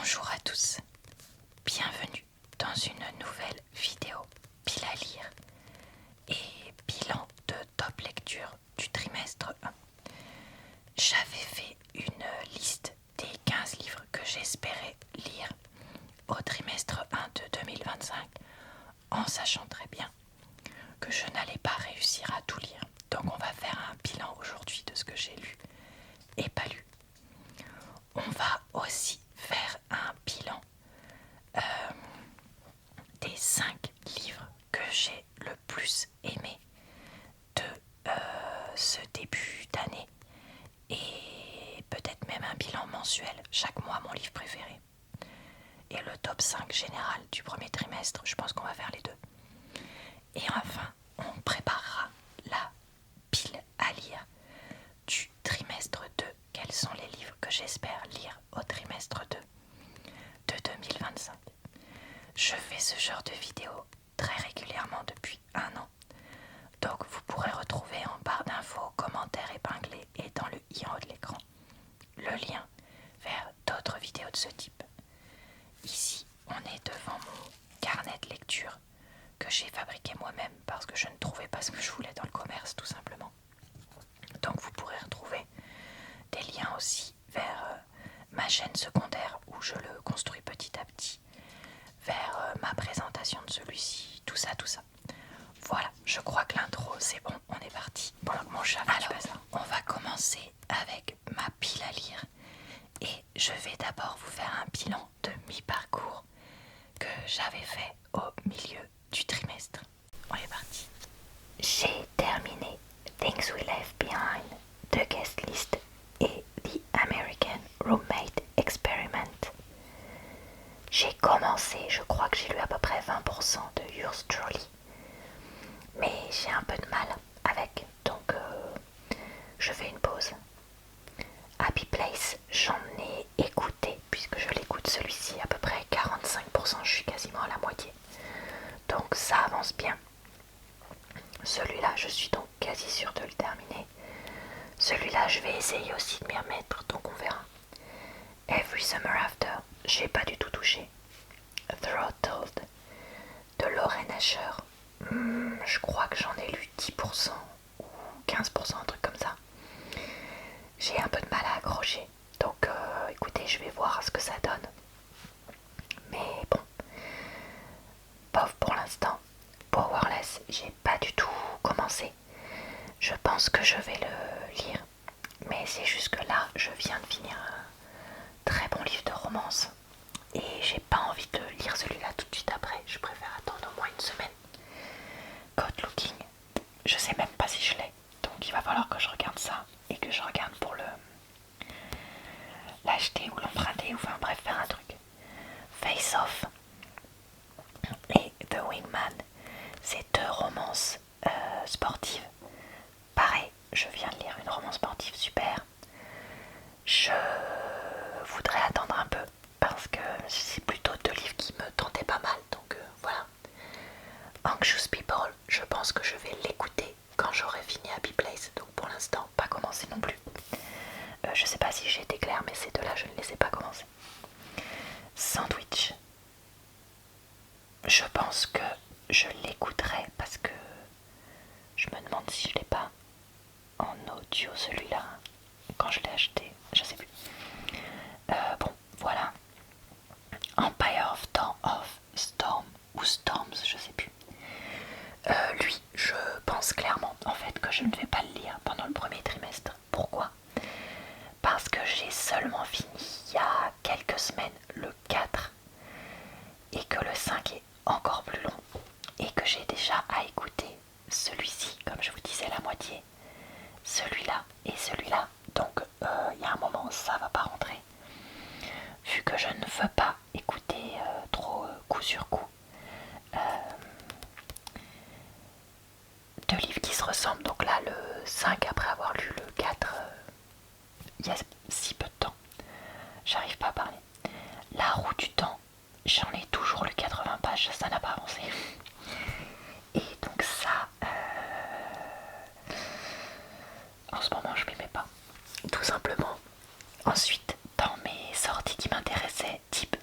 Bonjour à tous, bienvenue dans une nouvelle vidéo pile à lire et bilan de top lecture du trimestre 1. J'avais fait une liste des 15 livres que j'espérais lire au trimestre 1 de 2025 en sachant très bien que je n'allais pas réussir à tout lire. Donc on va faire un bilan aujourd'hui de ce que j'ai lu et pas lu. On va aussi faire un bilan des 5 livres que j'ai le plus aimé de ce début d'année et peut-être même un bilan mensuel, chaque mois mon livre préféré. Et le top 5 général du premier trimestre, je pense qu'on va faire les deux. Et enfin, on préparera la pile à lire du trimestre 2. Quels sont les livres que j'espère lire au trimestre 2 de 2025. Je fais ce genre de vidéo très régulièrement depuis un an. Donc vous pourrez retrouver en barre d'infos, commentaires épinglés et dans le i en haut de l'écran le lien vers d'autres vidéos de ce type. Ici, on est devant mon carnet de lecture que j'ai fabriqué moi-même parce que je ne trouvais pas ce que je voulais dans le commerce tout simplement. Donc vous pourrez retrouver des liens aussi vers ma chaîne secondaire où je le construis petit à petit, vers ma présentation de celui-ci, tout ça. Voilà, je crois que l'intro c'est bon, on est parti. Pendant que mon chat fait du bazar. On va commencer avec ma pile à lire et je vais d'abord vous faire un bilan de mi-parcours que j'avais fait au milieu du trimestre. On est parti. J'ai terminé Things We Left Behind, The Guest List et The American Roommate Experiment. J'ai commencé, je crois que j'ai lu à peu près 20% de Yours Truly, mais j'ai un peu de mal avec, donc je fais une pause. Happy Place, j'en ai écouté, puisque je l'écoute celui-ci à peu près 45%, je suis quasiment à la moitié, donc ça avance bien. Celui-là, je suis donc quasi sûre de le terminer. Celui-là, je vais essayer aussi de m'y remettre, donc on verra. Every Summer After, j'ai pas du tout touché. Throttled de Lauren Asher, je crois que j'en ai lu 10% ou 15%, un truc comme ça. J'ai un peu de mal à accrocher, donc écoutez, je vais voir ce que ça donne. Mais bon, pauvre pour l'instant. Powerless, j'ai pas du tout commencé. Je pense que je vais le lire, mais c'est juste que là, je viens de finir un très bon livre de romance et j'ai pas envie de lire celui-là tout de suite après. Je préfère attendre au moins une semaine. Good Looking, je sais même pas si je l'ai, donc il va falloir que je regarde ça et que je regarde pour l'acheter ou l'emprunter, ou enfin bref, faire un truc. Face Off et The Wingman, c'est deux romances sportives. Pareil, je viens de lire une romance sportive super. Je voudrais attendre un peu parce que c'est plutôt deux livres qui me tentaient pas mal, donc voilà. Anxious People, je pense que je vais l'écouter quand j'aurai fini Happy Place, donc pour l'instant pas commencé non plus. Je sais pas si j'ai été claire, mais ces deux-là je ne les ai pas commencés. Sandwich, je pense que je l'écouterai parce que je me demande si je l'ai pas en audio celui-là quand je l'ai acheté, je sais plus. Bon, voilà. Empire of Storm ou Storms, je sais plus. Lui, je pense clairement en fait que je ne vais pas le lire pendant le premier trimestre. Pourquoi ? Parce que j'ai seulement fini il y a quelques semaines le 4 et que le 5 est encore plus long et que j'ai déjà à écouter celui-ci, comme je vous disais, la moitié, celui-là et celui-là. Donc il y a un moment où ça va pas rentrer. Vu que je ne veux pas écouter trop coup sur coup deux livres qui se ressemblent. Donc là le 5 après avoir lu le 4 il y a si peu de temps, j'arrive pas à parler. La roue du temps, j'en ai toujours lu 80 pages, ça n'a pas avancé. Et donc ça en ce moment je m'y mets pas, tout simplement. Ensuite, dans mes sorties qui m'intéressaient, type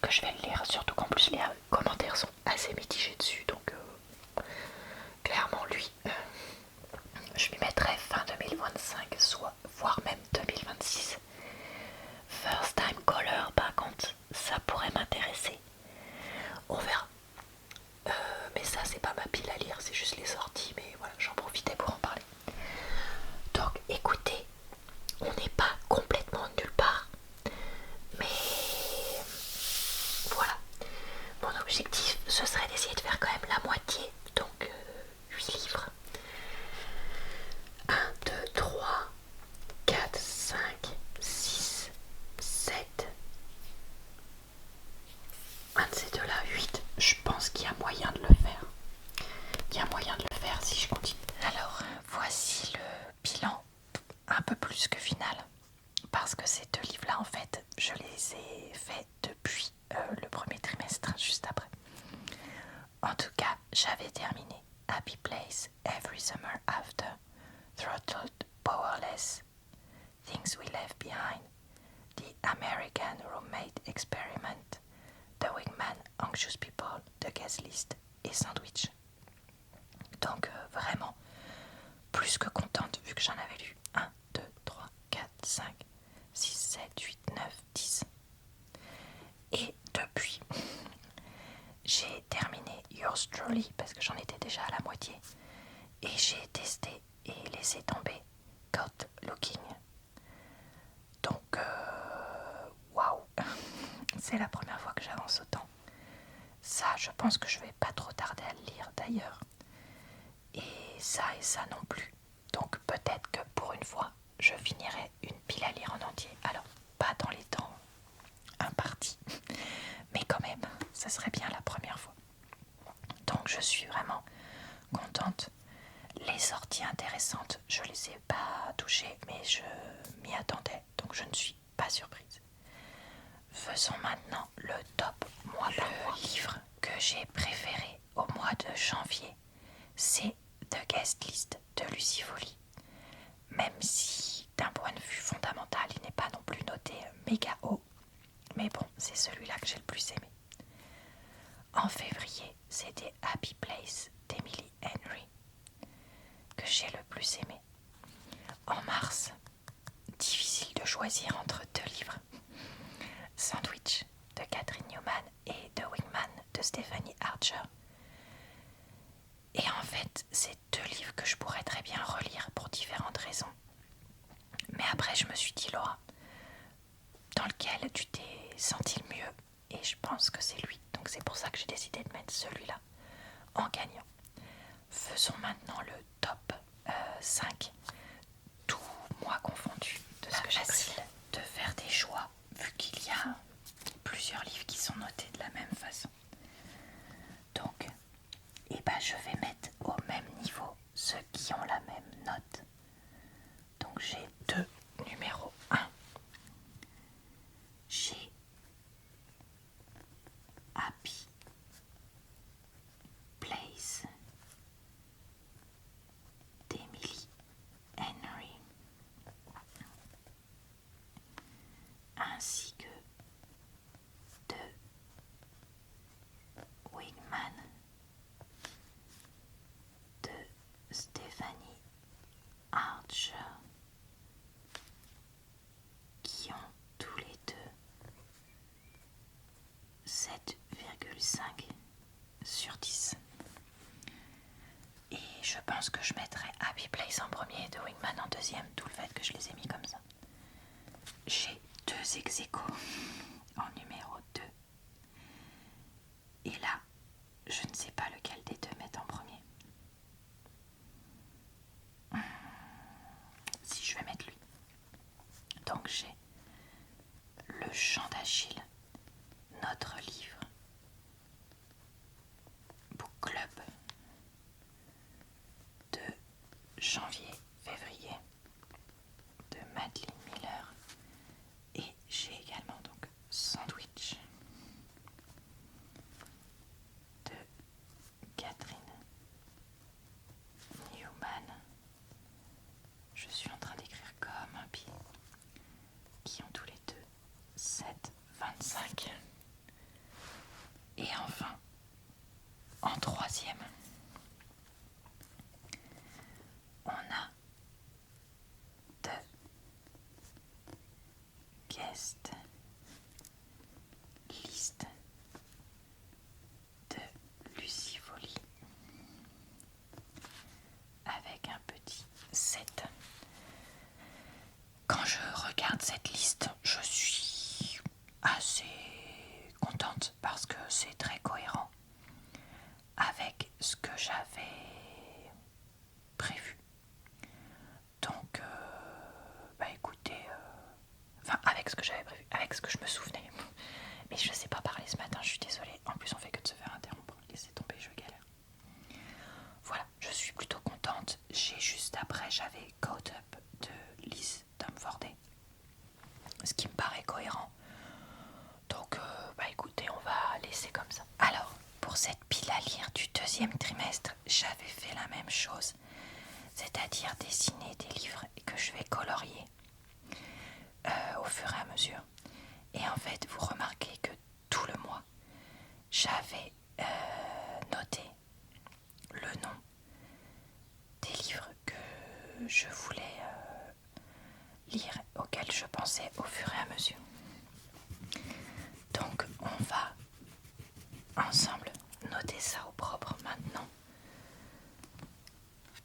que je vais le lire, surtout qu'en plus les commentaires sont assez mitigés dessus, donc clairement lui, je lui mettrai fin 2025, soit voire même 2026. First Time Caller, par contre, ça pourrait m'intéresser. On verra. Mais ça, c'est pas ma pile à lire, c'est juste les sorties, mais voilà, j'en profitais pour en parler. Donc, écoutez, on n'est pas complètement nulle part, mais voilà. Mon objectif, ce serait d'essayer de faire quand même la moitié, donc 8 livres. 1, 2, 3, 4, 5, 6, 7. Un de ces deux-là, 8. Je pense qu'il y a moyen de le faire. Il y a moyen de le faire si je continue. Alors, voici le bilan, un peu plus que final. Parce que ces deux livres-là, en fait, je les ai faits depuis le premier trimestre, juste après. En tout cas, j'avais terminé Happy Place, Every Summer After, Throttled, Powerless, Things We Left Behind, The American Roommate Experiment, The Wingman, Anxious People, The Guest List et Sandwich. Donc vraiment, plus que contente vu que j'en avais lu 1, 2, 3, 4, 5, 6, 7, 8, 9, 10. Et depuis, j'ai terminé Yours Truly parce que j'en étais déjà à la moitié. Et j'ai testé et laissé tomber Got Looking. Donc, waouh, c'est la première fois que j'avance autant. Ça, je pense que je vais pas trop tarder à le lire d'ailleurs. Et ça non plus. Donc peut-être que pour une fois, je finirai une pile à lire en entier. Alors, pas dans les temps impartis, mais quand même, ça serait bien la première fois. Donc je suis vraiment contente. Les sorties intéressantes, je les ai pas touchées, mais je m'y attendais, donc je ne suis pas surprise. Faisons maintenant le top mois par mois. Le livre que j'ai préféré au mois de janvier, c'est The Guest List de Lucie Foley. Même si d'un point de vue fondamental, il n'est pas non plus noté méga haut. Mais bon, c'est celui-là que j'ai le plus aimé. En février, c'était Happy Place d'Emily Henry que j'ai le plus aimé. En mars, difficile de choisir entre deux livres. Sandwich de Catherine Newman et The Wingman de Stephanie Archer. Et en fait, c'est deux livres que je pourrais très bien relire pour différentes raisons. Mais après, je me suis dit, Laura, dans lequel tu t'es senti le mieux, et je pense que c'est lui. Donc c'est pour ça que j'ai décidé de mettre celui-là en gagnant. Faisons maintenant le top 5, tout mois confondu, de ce que j'ai pris. De faire des choix, vu qu'il y a plusieurs livres qui sont notés de la même façon. Donc, je vais mettre au même niveau ceux qui ont la même note. Donc j'ai deux numéros 1. J'ai Happy Place d'Emily Henry, ainsi que de Wingman de Stephanie Archer, qui ont tous les deux 7,5 sur 10. Et je pense que je mettrai Happy Place en premier et The Wingman en deuxième, d'où le fait que je les ai mis comme ça. J'ai deux ex-aequo en numéro 2. Et là, je ne sais pas lequel des deux mettre en premier. Si je vais mettre lui. Donc j'ai Le Chant d'Achille, notre livre, Book Club de janvier-février de Madeleine Miller, et j'ai également donc Sandwich de Catherine Newman. Je suis en train d'écrire comme un pied, qui ont tous les deux 7,25. Et enfin, en troisième, on a The Guest List de Lucie Folly avec un petit 7. Quand je regarde cette liste, je suis assez contente parce que c'est très cohérent avec ce que j'avais prévu. Donc, écoutez, enfin avec ce que j'avais prévu, avec ce que je me souvenais. Mais je ne sais pas parler ce matin, je suis désolée. En plus, on fait que de se faire interrompre. Laissez tomber, je galère. Voilà, je suis plutôt contente. J'ai juste après, j'avais Caught Up de Liz Dumforde, ce qui me paraît cohérent. Donc, écoutez, on va laisser comme ça. Alors, pour cette pile à lire du deuxième trimestre, j'avais fait la même chose, c'est-à-dire dessiner des livres que je vais colorier au fur et à mesure. Et en fait, vous remarquez que tout le mois, j'avais noté le nom des livres que je voulais lire, auxquels je pensais au fur et à mesure. Donc, on va ensemble noter ça au propre maintenant.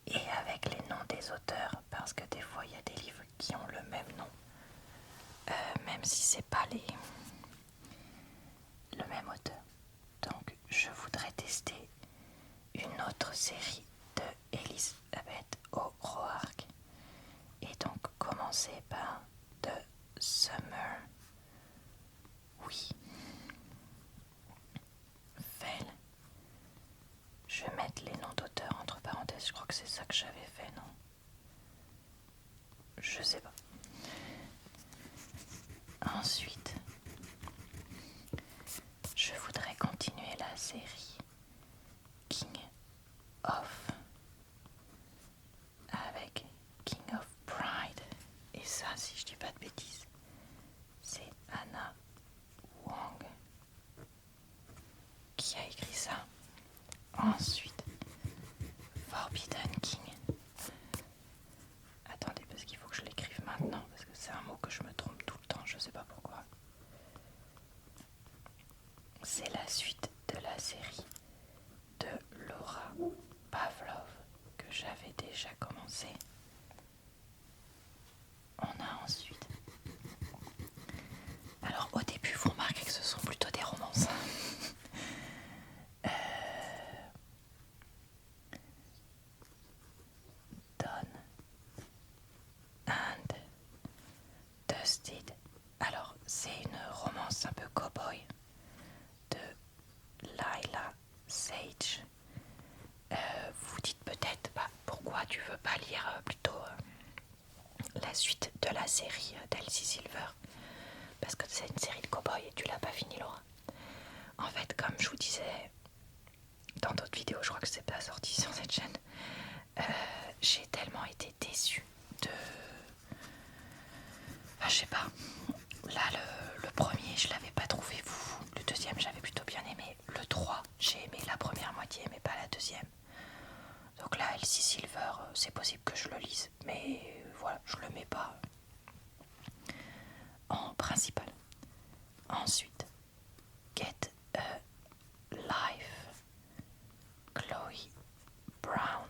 Et avec les noms des auteurs, parce que des fois, il y a des livres qui ont le même nom, même si c'est pas le même auteur. Donc, je voudrais tester une autre série de Elizabeth O'Roark. Et donc, commencer par The Summer We Fell. Je vais mettre les noms d'auteurs entre parenthèses. Je crois que c'est ça que j'avais fait, non? Je sais pas. Ensuite, je voudrais continuer la série King of avec King of Pride. Et ça, si je dis pas de bêtises, c'est Anna Wong qui a écrit ça. Ensuite, Forbidden King. Attendez, parce qu'il faut que je l'écrive maintenant, parce que c'est un mot que je me trompe tout le temps, je sais pas pourquoi. C'est la suite de la série de Laura Pavlov que j'avais déjà commencé. On a ensuite... Alors au début, vous remarquez que ce sont plutôt des romances. Done and Dusted. Alors c'est une romance un peu cow-boy de Lila Sage. Vous dites peut-être pourquoi tu veux pas lire plutôt la suite de la série d'Elsie Silver, parce que c'est une série de cow-boys et tu l'as pas fini, Laura. En fait, comme je vous disais dans d'autres vidéos, je crois que c'est pas sorti sur cette chaîne, j'ai tellement été déçue de... Enfin, je sais pas. Là, le premier, je l'avais pas trouvé fou. Le deuxième, j'avais plutôt bien aimé. Le 3, j'ai aimé la première moitié, mais pas la deuxième. Donc là, Elsie Silver, c'est possible que je le lise, mais voilà, je le mets pas en principal. Ensuite, Get a Life, Chloe Brown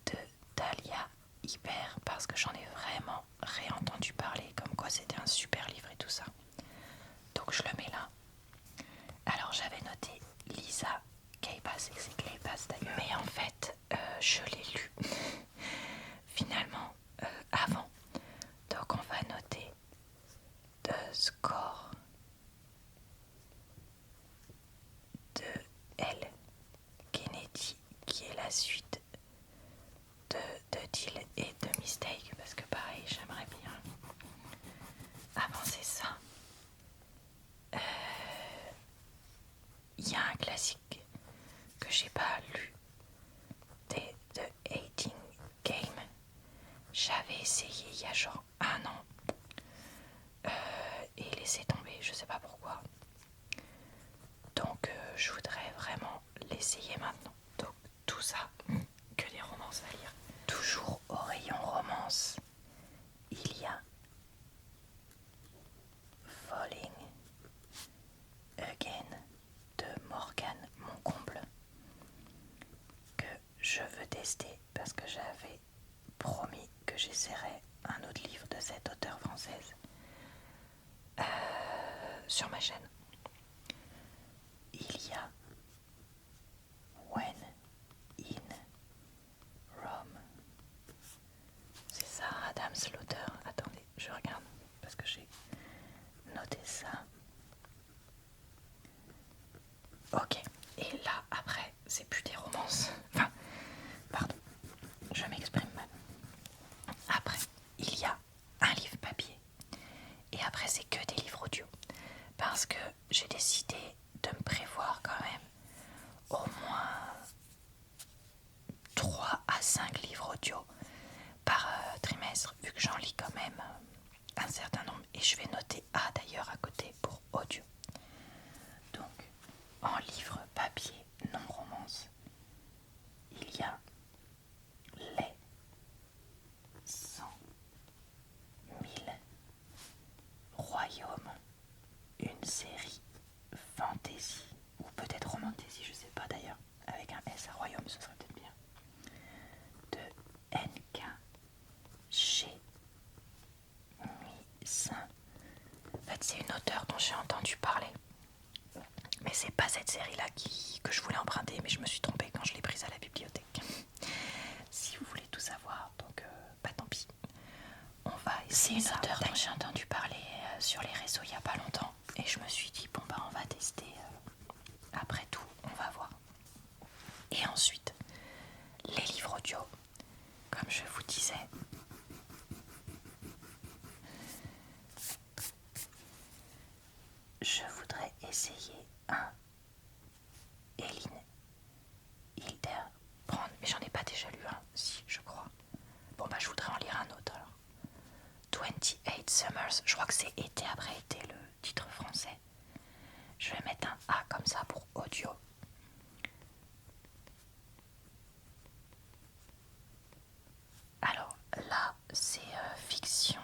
de Dahlia Hyper, parce que j'en ai vraiment réentendu parler, comme quoi c'était un super livre et tout ça. Donc je le mets là. Alors j'avais noté Lisa Kleypas, et c'est Kleypas d'ailleurs. Mais en fait, je l'ai lu finalement avant. Donc on va noter The Score sur ma chaîne. Il y a When in Rome. C'est Sarah Adams l'auteur. Attendez, je regarde parce que j'ai noté ça. Ok, et là après, c'est plus des romances. Enfin, pardon, je m'exprime mal. Après, il y a un livre papier. Et après, c'est que des livres audio. Parce que j'ai décidé de me prévoir quand même au moins 3 à 5 livres audio par trimestre, vu que j'en lis quand même un certain nombre. Et je vais noter A d'ailleurs à côté pour audio. Donc, en livre papier non romance, il y a les 100 000 royaumes, une série fantasy, ou peut-être romantasy, je sais pas d'ailleurs, avec un S à royaume, ce serait peut-être bien, de N.K. Jemisin. En fait, c'est une auteure dont j'ai entendu parler. Mais c'est pas cette série-là que je voulais emprunter, mais je me suis trompée quand je l'ai prise à la bibliothèque. Si vous voulez tout savoir, donc bah tant pis. On va essayer. C'est une auteure dont j'ai entendu parler sur les réseaux il y a pas longtemps. Et je me suis dit, bon bah on va tester. Après tout, on va voir. Et ensuite, les livres audio, comme je vous disais. Je voudrais essayer un Eline Hilderbrand, mais j'en ai pas déjà lu un, si je crois. Bon bah je voudrais en lire un autre alors. 28 Summers, je crois que c'est été après été le titre français. Je vais mettre un A comme ça pour audio. Alors là c'est fiction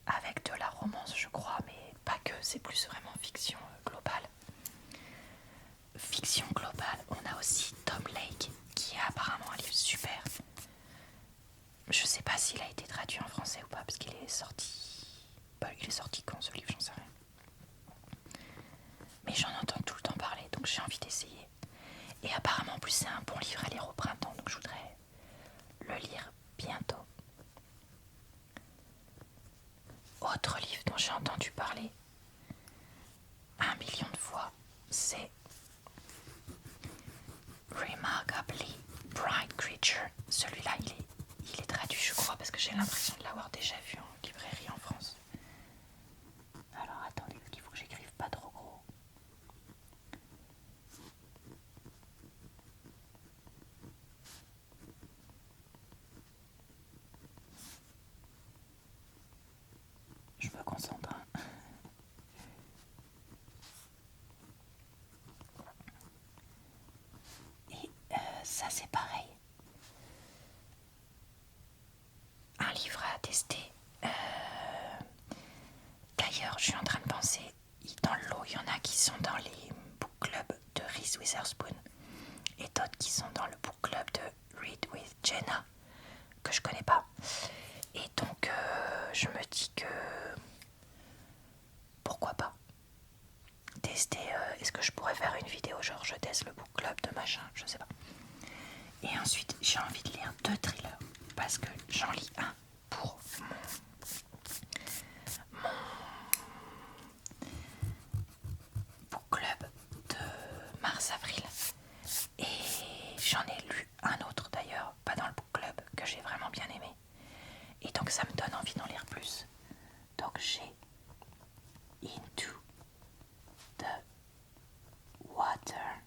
avec de la romance je crois, mais pas que, c'est plus vraiment fiction globale. Fiction globale, on a aussi Tom Lake qui est apparemment un livre super. Je sais pas s'il a été traduit en français ou pas parce qu'il est sorti. Bah, il est sorti quand ce livre, j'en sais rien. Mais j'en entends tout le temps parler donc j'ai envie d'essayer. Et apparemment en plus c'est un bon livre à lire au printemps donc je voudrais le lire bientôt. Autre livre dont j'ai entendu parler 1 million de fois, c'est Remarkably Bright Creature. Celui-là il est traduit je crois parce que j'ai l'impression de l'avoir déjà vu en librairie en France. Alors attendez, il faut que j'écrive pas trop gros. Je me concentre. Et ça c'est pareil. Un livre à tester. D'ailleurs, je suis en train de penser, dans le lot, il y en a qui sont dans les book clubs de Reese Witherspoon et d'autres qui sont dans le book club de Read with Jenna, que je connais pas. Et donc, je me dis que pourquoi pas tester. Est-ce que je pourrais faire une vidéo genre je teste le book club de machin, je sais pas. Et ensuite, j'ai envie de lire 2 thrillers parce que j'en lis un pour mon book club de mars-avril. Et j'en ai lu un autre d'ailleurs, pas dans le book club, que j'ai vraiment bien aimé. Et donc ça me donne envie d'en lire plus. Donc j'ai Into the Water.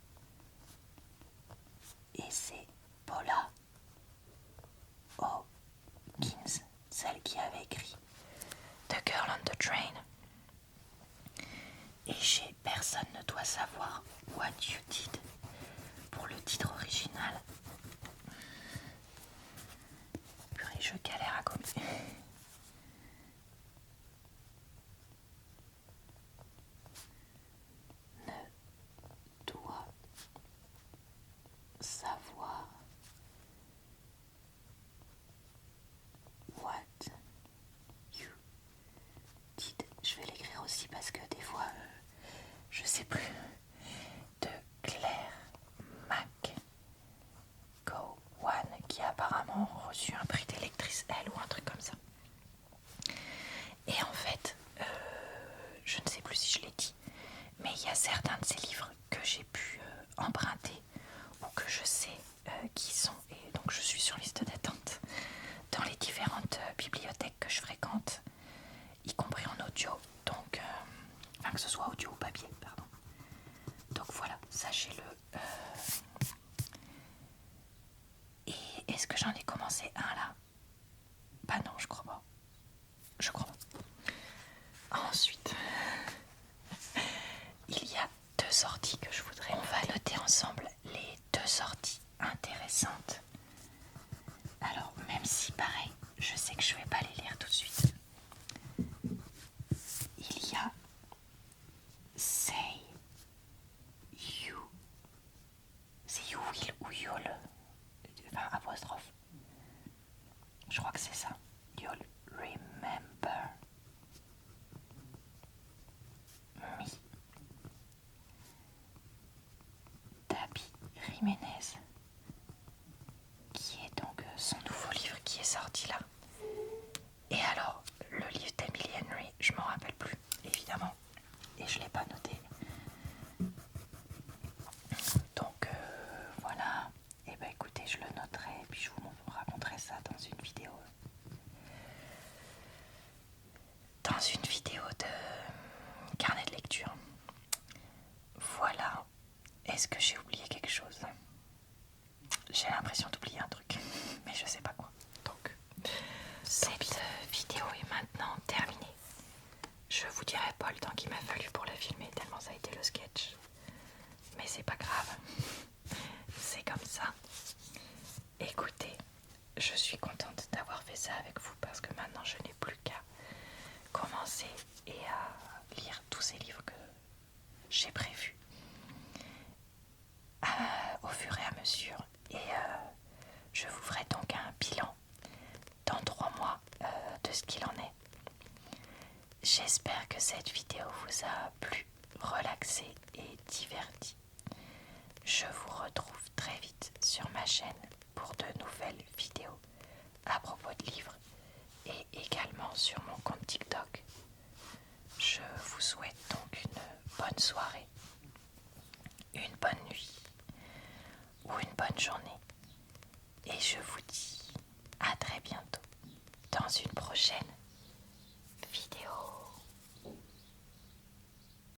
Et c'est Paula Hawkins, celle qui avait écrit The Girl on the Train. Et j'ai Personne ne doit savoir What You Did pour le titre original. Purée, je galère à copier. Ne doit savoir what you did. Je vais l'écrire aussi parce que des fois que ce soit audio ou papier, pardon. Donc voilà, sachez-le. Et est-ce que j'en ai commencé un là? Bah non, je crois pas. Je crois pas. Ensuite, il y a 2 sorties que je voudrais. On va noter ensemble les 2 sorties intéressantes. Alors, même si pareil, je sais que je vais pas les lire tout de suite. Il y a Say You. C'est You Will ou You'll. Enfin, apostrophe. Je crois que c'est ça. You'll remember me. d'Abby Jiménez, qui est donc son nouveau livre qui est sorti là. Et alors, le livre d'Emily Henry, je m'en rappelle plus, évidemment, et je l'ai pas noté. Donc voilà, et ben écoutez, je le noterai, et puis je vous raconterai ça dans une vidéo. Dans une vidéo de carnet de lecture. Voilà. Est-ce que j'ai oublié quelque chose? J'ai l'impression d'oublier un truc, mais je sais pas quoi. Donc, cette vidéo est maintenant terminée. Je vous dirai pas le temps qu'il m'a fallu pour la filmer, tellement ça a été le sketch. Mais c'est pas grave. C'est comme ça. Écoutez, je suis contente d'avoir fait ça avec vous parce que maintenant je n'ai plus qu'à commencer et à lire tous ces livres que j'ai prévus au fur et à mesure. Et je vous ferai donc un bilan dans 3 mois de ce qu'il en est. J'espère que cette vidéo vous a plu, relaxé et diverti. Je vous retrouve très vite sur ma chaîne pour de nouvelles vidéos à propos de livres et également sur mon compte TikTok. Je vous souhaite donc une bonne soirée, une bonne nuit ou une bonne journée. Et je vous dis à très bientôt dans une prochaine